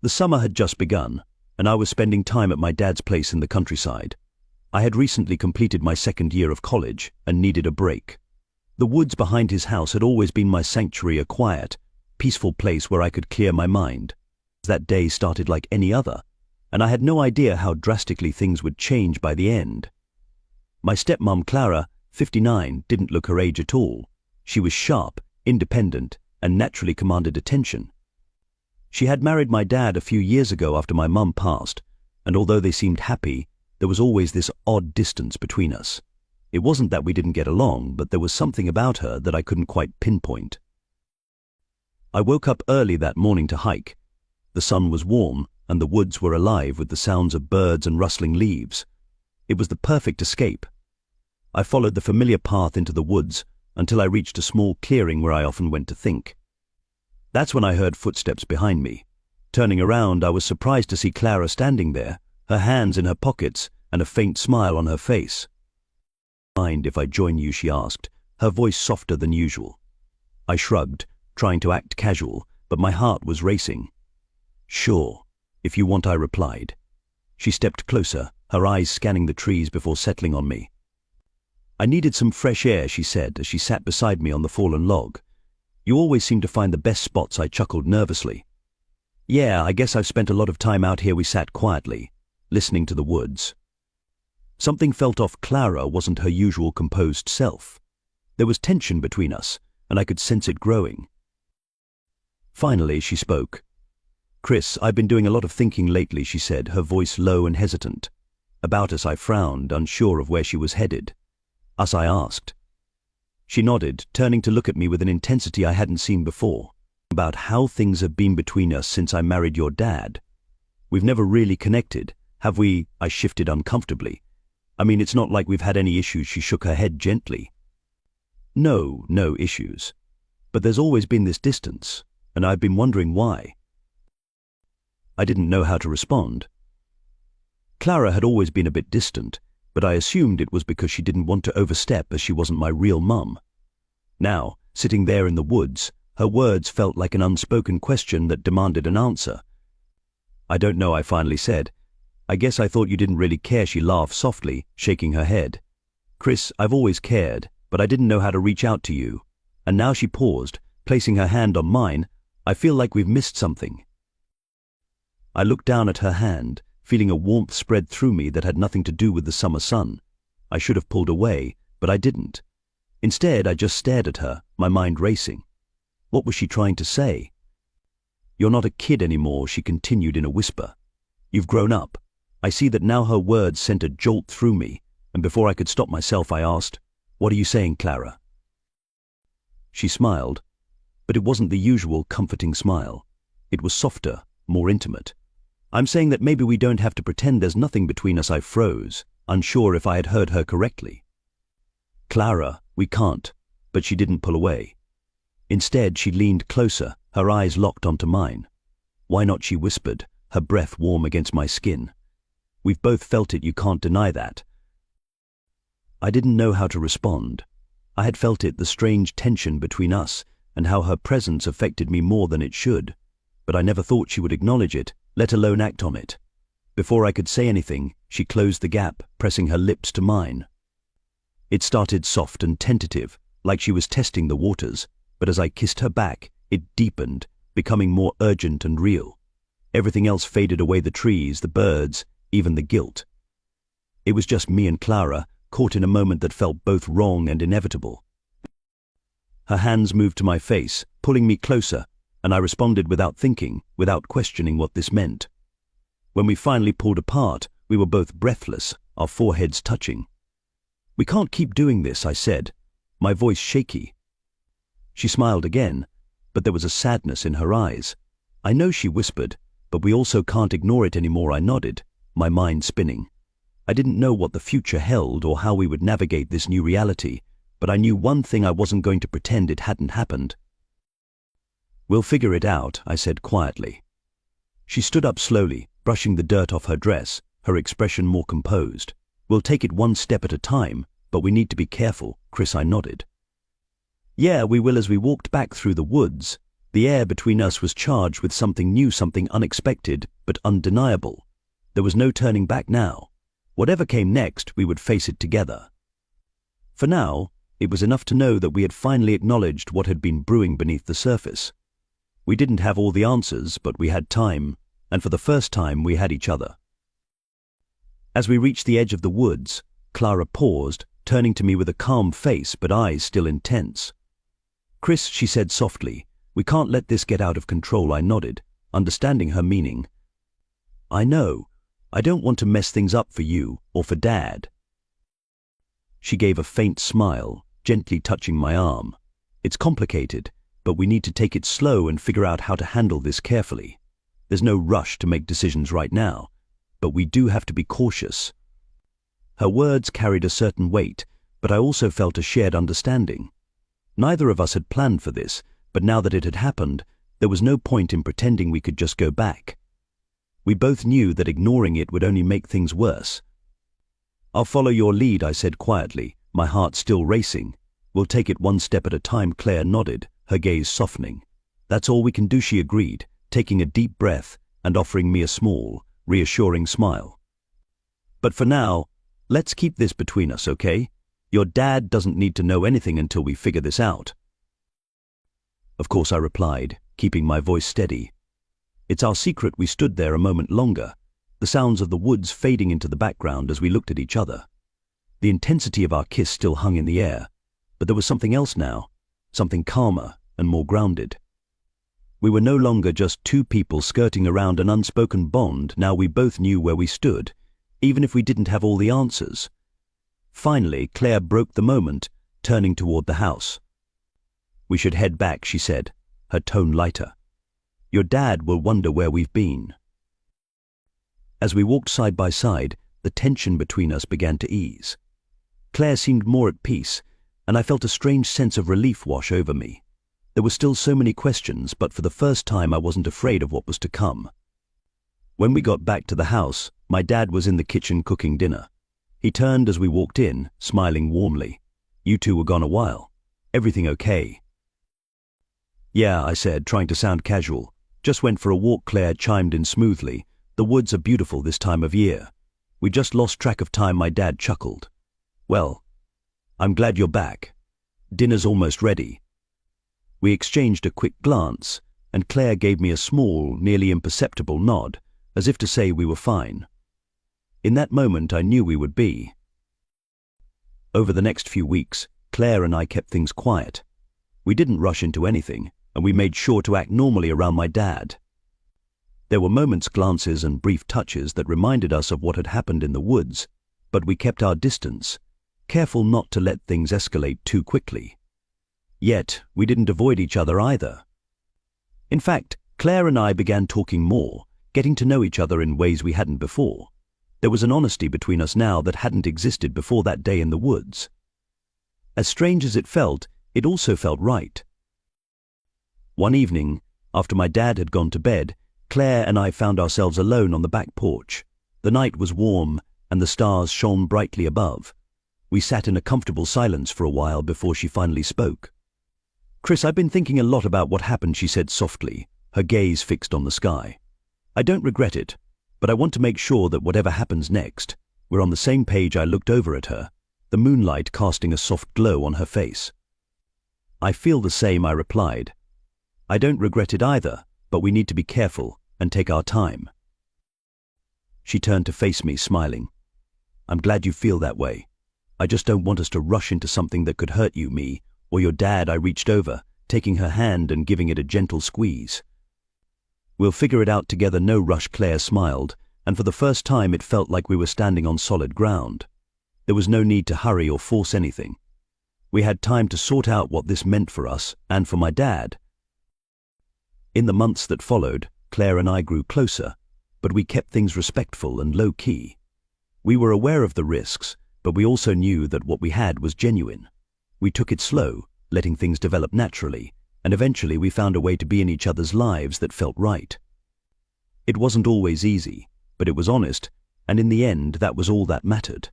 The summer had just begun, and I was spending time at my dad's place in the countryside. I had recently completed my second year of college and needed a break. The woods behind his house had always been my sanctuary, a quiet, peaceful place where I could clear my mind. That day started like any other, and I had no idea how drastically things would change by the end. My stepmom Clara, 59, didn't look her age at all. She was sharp, independent, and naturally commanded attention. She had married my dad a few years ago after my mum passed, and although they seemed happy, there was always this odd distance between us. It wasn't that we didn't get along, but there was something about her that I couldn't quite pinpoint. I woke up early that morning to hike. The sun was warm, and the woods were alive with the sounds of birds and rustling leaves. It was the perfect escape. I followed the familiar path into the woods until I reached a small clearing where I often went to think. That's when I heard footsteps behind me. Turning around, I was surprised to see Clara standing there, her hands in her pockets and a faint smile on her face. "Mind if I join you?" she asked, her voice softer than usual. I shrugged, trying to act casual, but my heart was racing. "Sure, if you want," I replied. She stepped closer, her eyes scanning the trees before settling on me. "I needed some fresh air," she said as she sat beside me on the fallen log. "You always seem to find the best spots," I chuckled nervously. "Yeah, I guess I've spent a lot of time out here." We sat quietly, listening to the woods. Something felt off. Clara wasn't her usual composed self. There was tension between us, and I could sense it growing. Finally, she spoke. "Chris, I've been doing a lot of thinking lately," she said, her voice low and hesitant. About us, I frowned, unsure of where she was headed. "Us?" I asked. She nodded, turning to look at me with an intensity I hadn't seen before. "About how things have been between us since I married your dad. We've never really connected, have we?" I shifted uncomfortably. "I mean, it's not like we've had any issues." She shook her head gently. No issues. But there's always been this distance, and I've been wondering why." I didn't know how to respond. Clara had always been a bit distant, but I assumed it was because she didn't want to overstep, as she wasn't my real mum. Now, sitting there in the woods, her words felt like an unspoken question that demanded an answer. "I don't know," I finally said. "I guess I thought you didn't really care." She laughed softly, shaking her head. "Chris, I've always cared, but I didn't know how to reach out to you." And now she paused, placing her hand on mine. "I feel like we've missed something." I looked down at her hand, feeling a warmth spread through me that had nothing to do with the summer sun. I should have pulled away, but I didn't. Instead, I just stared at her, my mind racing. What was she trying to say? "You're not a kid anymore," she continued in a whisper. "You've grown up." I see that now. Her words sent a jolt through me, and before I could stop myself, I asked, "What are you saying, Clara?" She smiled, but it wasn't the usual comforting smile. It was softer, more intimate. "I'm saying that maybe we don't have to pretend there's nothing between us." I froze, unsure if I had heard her correctly. "Clara, we can't." But she didn't pull away. Instead, she leaned closer, her eyes locked onto mine. "Why not?" she whispered, her breath warm against my skin. "We've both felt it, you can't deny that." I didn't know how to respond. I had felt it, the strange tension between us, and how her presence affected me more than it should. But I never thought she would acknowledge it, let alone act on it. Before I could say anything, she closed the gap, pressing her lips to mine. It started soft and tentative, like she was testing the waters, but as I kissed her back, it deepened, becoming more urgent and real. Everything else faded away, the trees, the birds, even the guilt. It was just me and Clara, caught in a moment that felt both wrong and inevitable. Her hands moved to my face, pulling me closer, and I responded without thinking, without questioning what this meant. When we finally pulled apart, we were both breathless, our foreheads touching. "We can't keep doing this," I said, my voice shaky. She smiled again, but there was a sadness in her eyes. "I know," she whispered, "but we also can't ignore it anymore." I nodded, my mind spinning. I didn't know what the future held or how we would navigate this new reality, but I knew one thing: I wasn't going to pretend it hadn't happened. "We'll figure it out," I said quietly. She stood up slowly, brushing the dirt off her dress, her expression more composed. "We'll take it one step at a time, but we need to be careful." "Chris," I nodded. "Yeah, we will." As we walked back through the woods, The air between us was charged with something new, something unexpected, but undeniable. There was no turning back now. Whatever came next, we would face it together. For now, it was enough to know that we had finally acknowledged what had been brewing beneath the surface. We didn't have all the answers, but we had time, and for the first time we had each other. As we reached the edge of the woods, Clara paused, turning to me with a calm face but eyes still intense. "Chris," she said softly, "we can't let this get out of control." I nodded, understanding her meaning. "I know. I don't want to mess things up for you or for Dad." She gave a faint smile, gently touching my arm. "It's complicated, but we need to take it slow and figure out how to handle this carefully. There's no rush to make decisions right now, but we do have to be cautious." Her words carried a certain weight, but I also felt a shared understanding. Neither of us had planned for this, but now that it had happened, there was no point in pretending we could just go back. We both knew that ignoring it would only make things worse. "I'll follow your lead," I said quietly, my heart still racing. "We'll take it one step at a time." Claire nodded, her gaze softening. "That's all we can do," she agreed, taking a deep breath and offering me a small, reassuring smile. "But for now, let's keep this between us, okay? Your dad doesn't need to know anything until we figure this out." "Of course," I replied, keeping my voice steady. "It's our secret." We stood there a moment longer, the sounds of the woods fading into the background as we looked at each other. The intensity of our kiss still hung in the air, but there was something else now, something calmer and more grounded. We were no longer just two people skirting around an unspoken bond. Now we both knew where we stood, even if we didn't have all the answers. Finally, Claire broke the moment, turning toward the house. "We should head back," she said, her tone lighter. "Your dad will wonder where we've been." As we walked side by side, the tension between us began to ease. Claire seemed more at peace, and I felt a strange sense of relief wash over me. There were still so many questions, but for the first time I wasn't afraid of what was to come. When we got back to the house, my dad was in the kitchen cooking dinner. He turned as we walked in, smiling warmly. "You two were gone a while. Everything okay?" "Yeah," I said, trying to sound casual. "Just went for a walk." Claire chimed in smoothly. "The woods are beautiful this time of year. We just lost track of time." My dad chuckled. "Well, I'm glad you're back. Dinner's almost ready." We exchanged a quick glance, and Claire gave me a small, nearly imperceptible nod, as if to say we were fine. In that moment I knew we would be. Over the next few weeks, Claire and I kept things quiet. We didn't rush into anything, and we made sure to act normally around my dad. There were moments, glances, and brief touches that reminded us of what had happened in the woods, but we kept our distance, careful not to let things escalate too quickly. Yet, we didn't avoid each other either. In fact, Claire and I began talking more, getting to know each other in ways we hadn't before. There was an honesty between us now that hadn't existed before that day in the woods. As strange as it also felt right. One evening, after my dad had gone to bed, Claire and I found ourselves alone on the back porch. The night was warm, and the stars shone brightly above. We sat in a comfortable silence for a while before she finally spoke. "Chris, I've been thinking a lot about what happened," she said softly, her gaze fixed on the sky. "I don't regret it, but I want to make sure that whatever happens next, we're on the same page." I looked over at her, the moonlight casting a soft glow on her face. "I feel the same," I replied. "I don't regret it either, but we need to be careful and take our time." She turned to face me, smiling. "I'm glad you feel that way. I just don't want us to rush into something that could hurt you, me, or your dad." I reached over, taking her hand and giving it a gentle squeeze. "We'll figure it out together, no rush." Claire smiled, and for the first time it felt like we were standing on solid ground. There was no need to hurry or force anything. We had time to sort out what this meant for us and for my dad. In the months that followed, Claire and I grew closer, but we kept things respectful and low-key. We were aware of the risks, but we also knew that what we had was genuine. We took it slow, letting things develop naturally, and eventually we found a way to be in each other's lives that felt right. It wasn't always easy, but it was honest, and in the end that was all that mattered.